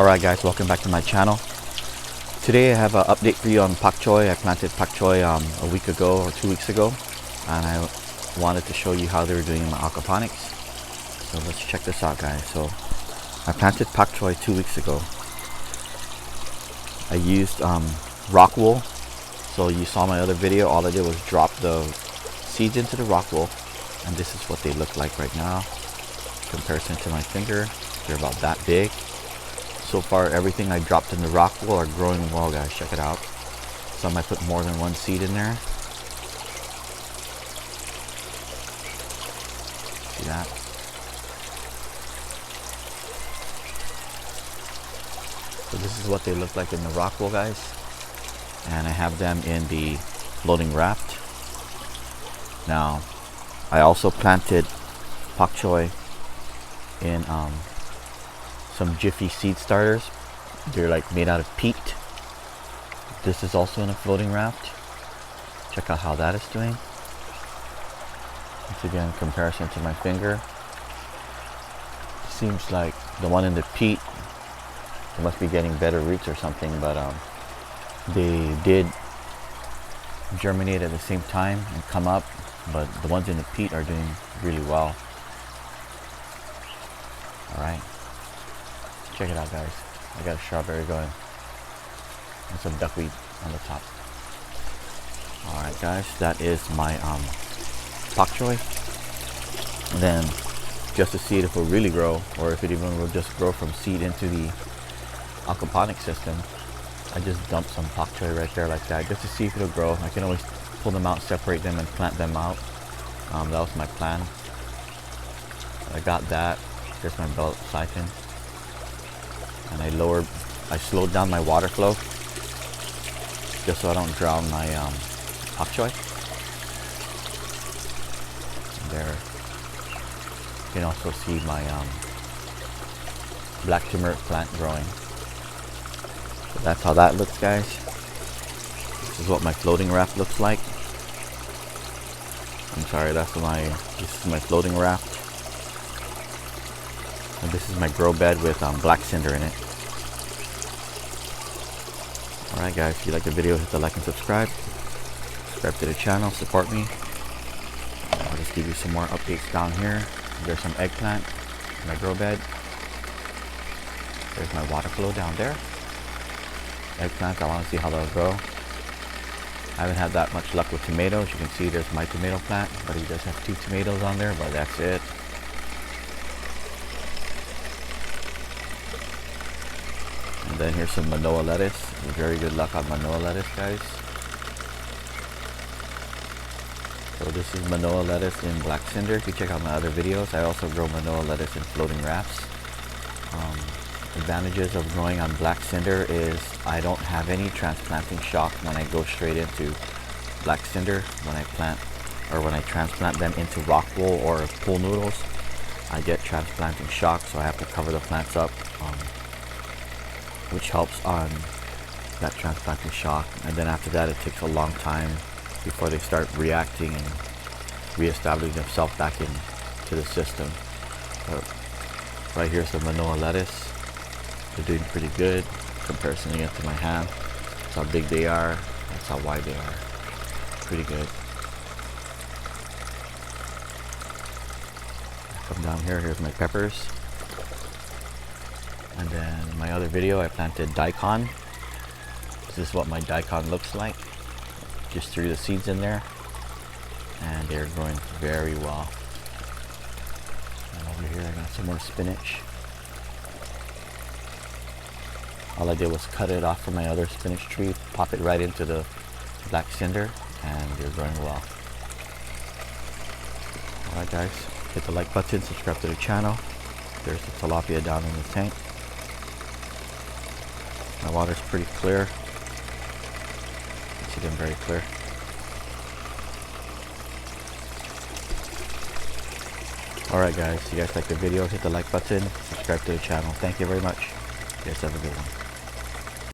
Alright guys, welcome back to my channel. Today I have an update for you on Pak Choi. I planted Pak Choi a week ago or 2 weeks ago, and I wanted to show you how they were doing in my aquaponics. So let's check this out guys. So I planted Pak Choi 2 weeks ago. I used RockWool. So you saw my other video, all I did was drop the seeds into the RockWool, and this is what they look like right now. In comparison to my finger, they're about that big. So far everything I dropped in the RockWool are growing well guys, check it out. Some I put more than one seed in there. See that? So this is what they look like in the RockWool guys. And I have them in the floating raft. Now I also planted Pak Choi in some Jiffy seed starters. They're like made out of peat. This is also in a floating raft. Check out how that is doing. Once again, in comparison to my finger, seems like the one in the peat, they must be getting better roots or something, but they did germinate at the same time and come up, but the ones in the peat are doing really well. Alright, check it out guys. I got a strawberry going and some duckweed on the top. Alright guys, that is my Pak Choi. And then just to see it if it will really grow, or if it even will just grow from seed into the aquaponics system, I just dumped some Pak Choi right there like that, just to see if it'll grow. I can always pull them out, separate them, and plant them out. That was my plan. I got that. Here's my belt siphon. And I slowed down my water flow just so I don't drown my Pak Choi. There. You can also see my black turmeric plant growing. So that's how that looks guys. This is what my floating raft looks like. I'm sorry, this is my floating raft. And this is my grow bed with black cinder in it. Alright guys, if you like the video, hit the like and subscribe. Subscribe to the channel, support me. I'll just give you some more updates down here. There's some eggplant in my grow bed. There's my water flow down there. Eggplant, I want to see how they'll grow. I haven't had that much luck with tomatoes. You can see there's my tomato plant, but he does have 2 tomatoes on there, but that's it. And then here's some Manoa lettuce. Very good luck on Manoa lettuce guys. So this is Manoa lettuce in black cinder. If you check out my other videos, I also grow Manoa lettuce in floating rafts. Advantages of growing on black cinder is I don't have any transplanting shock when I go straight into black cinder. When I plant or when I transplant them into RockWool or pool noodles, I get transplanting shock, so I have to cover the plants up, which helps on that transplanting shock. And then after that, it takes a long time before they start reacting and reestablishing themselves back into the system. But right here's the Manoa lettuce. They're doing pretty good in comparison again to my hand. That's how big they are. That's how wide they are. Pretty good. Come down here. Here's my peppers. And then my other video, I planted Daikon. This is what my Daikon looks like. Just threw the seeds in there, and they're growing very well. And over here, I got some more spinach. All I did was cut it off from my other spinach tree, pop it right into the black cinder, and they're growing well. Alright guys, hit the like button, subscribe to the channel. There's the tilapia down in the tank. My water's pretty clear. You can see them very clear. Alright guys, if you guys like the video, hit the like button, subscribe to the channel. Thank you very much. You guys have a good one.